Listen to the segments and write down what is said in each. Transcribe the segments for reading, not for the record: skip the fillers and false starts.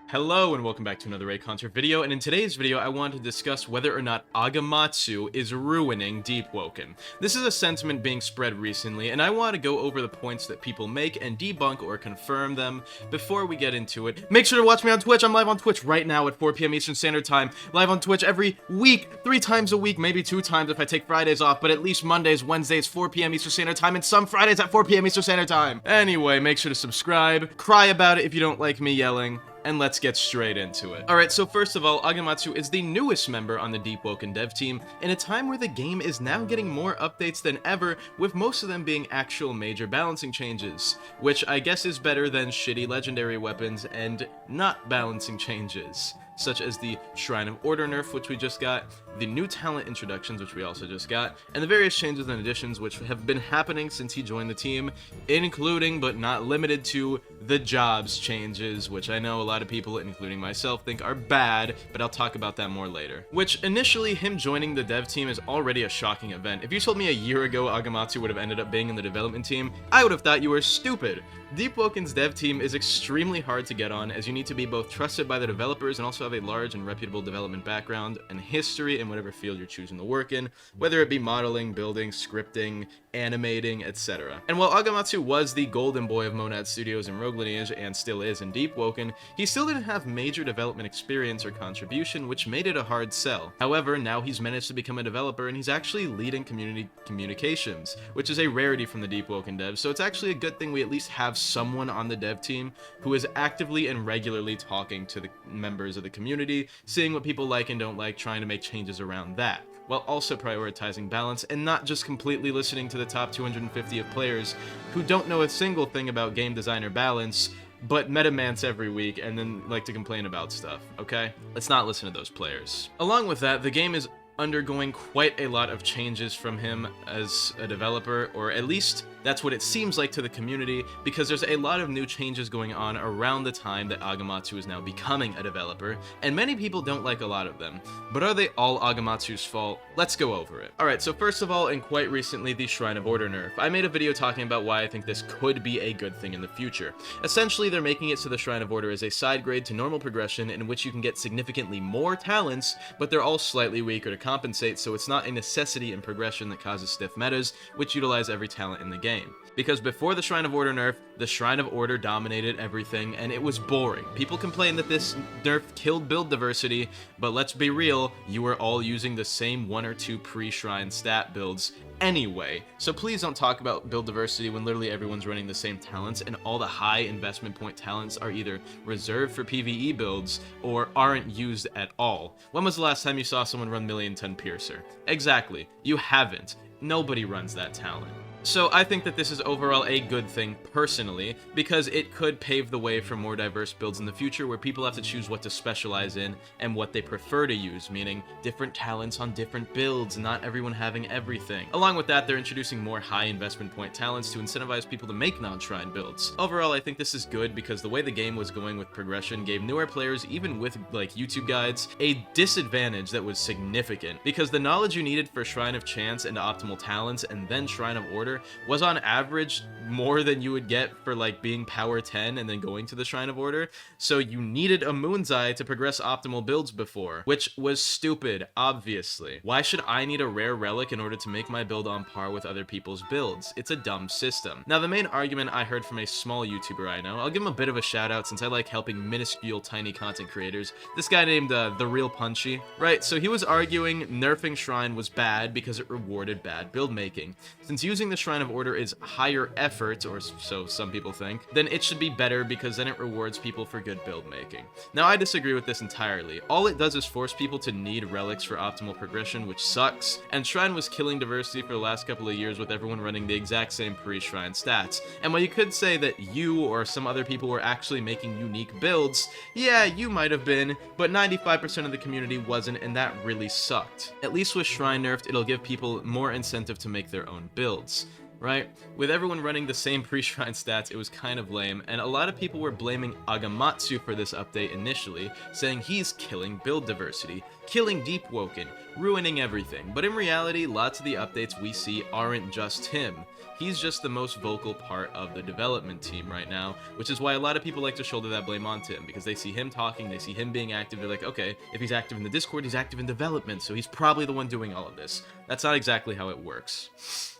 Hello and welcome back to another Reaconteur video, and in today's video I want to discuss whether or not Agamatsu is ruining DEEPWOKEN. This is a sentiment being spread recently, and I want to go over the points that people make and debunk or confirm them. Before we get into it, make sure to watch me on Twitch. I'm live on Twitch right now at 4 p.m. Eastern Standard Time, live on Twitch every week, 3 times a week, maybe 2 times if I take Fridays off, but at least Mondays, Wednesdays, 4 p.m. Eastern Standard Time, and some Fridays at 4 p.m. Eastern Standard Time. Anyway, make sure to subscribe, cry about it if you don't like me yelling, and let's get straight into it. Alright, so first of all, Agamatsu is the newest member on the DEEPWOKEN dev team, in a time where the game is now getting more updates than ever, with most of them being actual major balancing changes, which I guess is better than shitty legendary weapons and not balancing changes, such as the Shrine of Order nerf, which we just got, the new talent introductions, which we also just got, and the various changes and additions which have been happening since he joined the team, including but not limited to the jobs changes, which I know a lot of people, including myself, think are bad, but I'll talk about that more later. Which, initially, him joining the dev team is already a shocking event. If you told me a year ago Agamatsu would have ended up being in the development team, I would have thought you were stupid. DEEPWOKEN's dev team is extremely hard to get on, as you need to be both trusted by the developers and also have a large and reputable development background and history in whatever field you're choosing to work in, whether it be modeling, building, scripting, animating, etc. And while Agamatsu was the golden boy of Monad Studios in Rogue Lineage and still is in DEEPWOKEN, he still didn't have major development experience or contribution, which made it a hard sell. However, now he's managed to become a developer and he's actually leading community communications, which is a rarity from the DEEPWOKEN devs, so it's actually a good thing we at least have someone on the dev team who is actively and regularly talking to the members of the community, seeing what people like and don't like, trying to make changes around that, while also prioritizing balance and not just completely listening to the top 250 of players who don't know a single thing about game design or balance, but metamance every week and then like to complain about stuff, okay? Let's not listen to those players. Along with that, the game is undergoing quite a lot of changes from him as a developer, or at least that's what it seems like to the community, because there's a lot of new changes going on around the time that Agamatsu is now becoming a developer, and many people don't like a lot of them. But are they all Agamatsu's fault? Let's go over it. Alright, so first of all, and quite recently, the Shrine of Order nerf. I made a video talking about why I think this could be a good thing in the future. Essentially, they're making it so the Shrine of Order is a side grade to normal progression in which you can get significantly more talents, but they're all slightly weaker to compensate, so it's not a necessity in progression that causes stiff metas, which utilize every talent in the game. Because before the Shrine of Order nerf, the Shrine of Order dominated everything, and it was boring. People complained that this nerf killed build diversity, but let's be real, you were all using the same 1 or 2 pre-shrine stat builds anyway. So please don't talk about build diversity when literally everyone's running the same talents, and all the high investment point talents are either reserved for PvE builds or aren't used at all. When was the last time you saw someone run Million Ton Piercer? Exactly, you haven't. Nobody runs that talent. So I think that this is overall a good thing, personally, because it could pave the way for more diverse builds in the future where people have to choose what to specialize in and what they prefer to use, meaning different talents on different builds, not everyone having everything. Along with that, they're introducing more high investment point talents to incentivize people to make non-shrine builds. Overall, I think this is good because the way the game was going with progression gave newer players, even with like YouTube guides, a disadvantage that was significant, because the knowledge you needed for Shrine of Chance and optimal talents and then Shrine of Order was on average more than you would get for like being power 10 and then going to the Shrine of Order, so you needed a Moon's Eye to progress optimal builds before, which was stupid, obviously. Why should I need a rare relic in order to make my build on par with other people's builds? It's a dumb system. Now, the main argument I heard from a small YouTuber I know, I'll give him a bit of a shout out since I like helping minuscule tiny content creators, this guy named The Real Punchy, right? So he was arguing nerfing Shrine was bad because it rewarded bad build making. Since using the Shrine of Order is higher effort, or so some people think, then it should be better because then it rewards people for good build making. Now, I disagree with this entirely. All it does is force people to need relics for optimal progression, which sucks, and Shrine was killing diversity for the last couple of years with everyone running the exact same pre-Shrine stats. And while you could say that you or some other people were actually making unique builds, yeah, you might have been, but 95% of the community wasn't, and that really sucked. At least with Shrine nerfed, it'll give people more incentive to make their own builds. Right? With everyone running the same pre-shrine stats, it was kind of lame, and a lot of people were blaming Agamatsu for this update initially, saying he's killing build diversity, killing DEEPWOKEN, ruining everything. But in reality, lots of the updates we see aren't just him. He's just the most vocal part of the development team right now, which is why a lot of people like to shoulder that blame onto him, because they see him talking, they see him being active, they're like, okay, if he's active in the Discord, he's active in development, so he's probably the one doing all of this. That's not exactly how it works.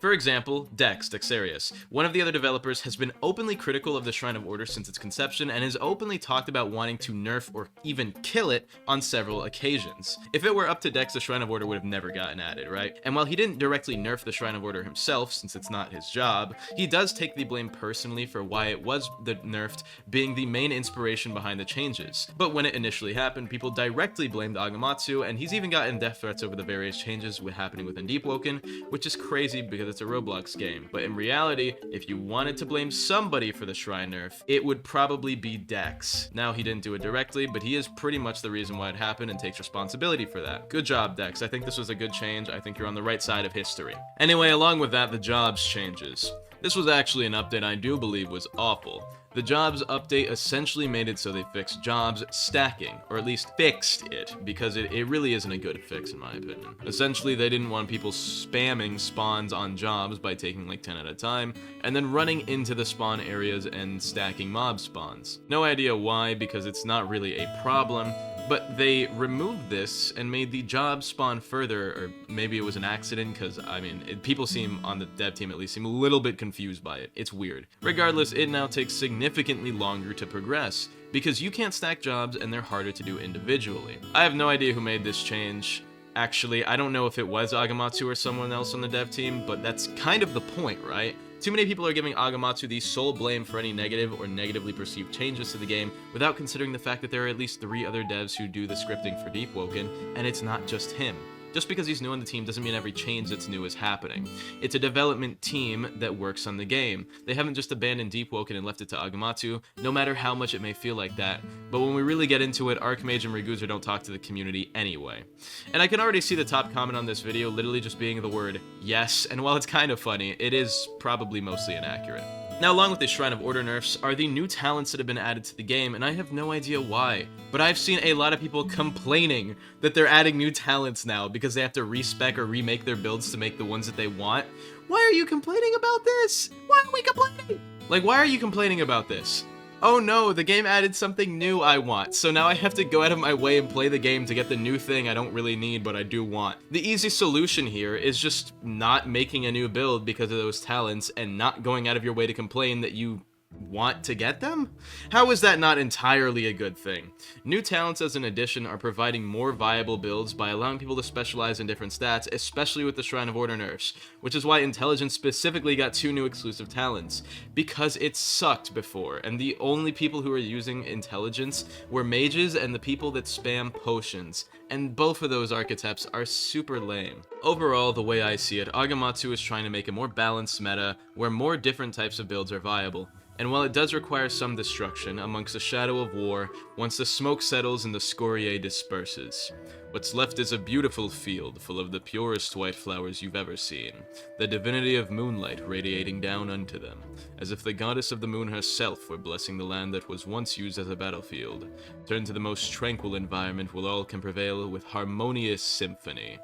For example, Dexarius, one of the other developers, has been openly critical of the Shrine of Order since its conception, and has openly talked about wanting to nerf or even kill it on several occasions. If it were up to Dex, the Shrine of Order would have never gotten added, right? And while he didn't directly nerf the Shrine of Order himself, since it's not his job, he does take the blame personally for why it was nerfed, being the main inspiration behind the changes. But when it initially happened, people directly blamed Agamatsu, and he's even gotten death threats over the various changes happening within DEEPWOKEN, which is crazy because it's a Roblox game. But in reality, if you wanted to blame somebody for the Shrine nerf, it would probably be Dex. Now, he didn't do it directly, but he is pretty much the reason why it happened and takes responsibility for that. Good job, Dex. I think this was a good change. I think you're on the right side of history. Anyway, along with that, the jobs changes. This was actually an update I do believe was awful. The jobs update essentially made it so they fixed jobs stacking, or at least fixed it, because it really isn't a good fix in my opinion. Essentially, they didn't want people spamming spawns on jobs by taking like 10 at a time, and then running into the spawn areas and stacking mob spawns. No idea why, because it's not really a problem, but they removed this and made the job spawn further, or maybe it was an accident, because, I mean, people seem, on the dev team at least, seem a little bit confused by it. It's weird. Regardless, it now takes significantly longer to progress, because you can't stack jobs and they're harder to do individually. I have no idea who made this change. Actually, I don't know if it was Agamatsu or someone else on the dev team, but that's kind of the point, right? Too many people are giving Agamatsu the sole blame for any negative or negatively perceived changes to the game without considering the fact that there are at least 3 other devs who do the scripting for DEEPWOKEN, and it's not just him. Just because he's new on the team doesn't mean every change that's new is happening. It's a development team that works on the game. They haven't just abandoned DEEPWOKEN and left it to Agamatsu, no matter how much it may feel like that. But when we really get into it, Archmage and Reaconteur don't talk to the community anyway. And I can already see the top comment on this video literally just being the word yes, and while it's kind of funny, it is probably mostly inaccurate. Now, along with the Shrine of Order nerfs are the new talents that have been added to the game, and I have no idea why. But I've seen a lot of people complaining that they're adding new talents now because they have to respec or remake their builds to make the ones that they want. Why are you complaining about this? Why are we complaining? Like, why are you complaining about this? Oh no, the game added something new I want, so now I have to go out of my way and play the game to get the new thing I don't really need but I do want. The easy solution here is just not making a new build because of those talents and not going out of your way to complain that you want to get them? How is that not entirely a good thing? New talents as an addition are providing more viable builds by allowing people to specialize in different stats, especially with the Shrine of Order nerfs, which is why Intelligence specifically got 2 new exclusive talents, because it sucked before, and the only people who were using Intelligence were mages and the people that spam potions, and both of those archetypes are super lame. Overall, the way I see it, Agamatsu is trying to make a more balanced meta where more different types of builds are viable. And while it does require some destruction amongst the shadow of war, once the smoke settles and the scoriae disperses, what's left is a beautiful field full of the purest white flowers you've ever seen, the divinity of moonlight radiating down unto them, as if the goddess of the moon herself were blessing the land that was once used as a battlefield. Turn to the most tranquil environment where all can prevail with harmonious symphony,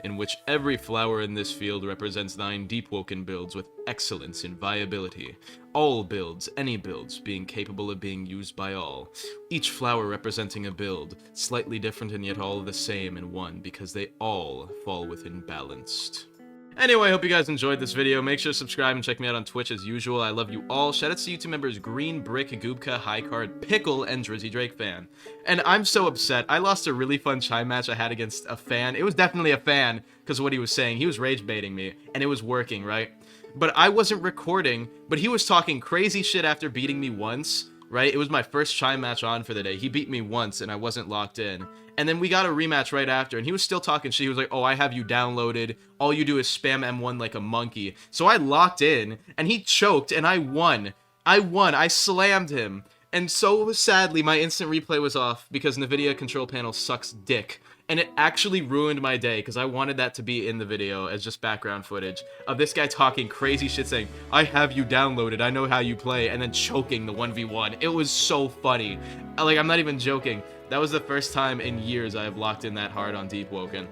in which every flower in this field represents thine DEEPWOKEN builds with excellence in viability. All builds, any builds, being capable of being used by all. Each flower representing a build, slightly different and yet all the same in one, because they all fall within balanced. Anyway, I hope you guys enjoyed this video. Make sure to subscribe and check me out on Twitch as usual. I love you all. Shoutouts to YouTube members Green, Brick, Goobka, Highcard, Pickle, and Drizzy Drake Fan. And I'm so upset. I lost a really fun chime match I had against a fan. It was definitely a fan because of what he was saying. He was rage baiting me, and it was working, right? But I wasn't recording, but he was talking crazy shit after beating me once, right? It was my first chime match on for the day. He beat me once, and I wasn't locked in. And then we got a rematch right after, and he was still talking shit. He was like, oh, I have you downloaded. All you do is spam M1 like a monkey. So I locked in, and he choked, and I won. I slammed him. And so sadly, my instant replay was off because NVIDIA control panel sucks dick. And it actually ruined my day because I wanted that to be in the video as just background footage of this guy talking crazy shit saying, I have you downloaded, I know how you play, and then choking the 1v1. It was so funny. Like, I'm not even joking. That was the first time in years I have locked in that hard on DEEPWOKEN.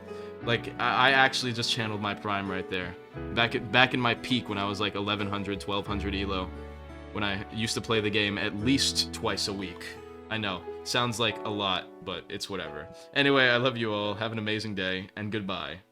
Like, I actually just channeled my prime right there. Back in my peak when I was like 1100, 1200 elo, when I used to play the game at least twice a week. I know, sounds like a lot, but it's whatever. Anyway, I love you all, have an amazing day, and goodbye.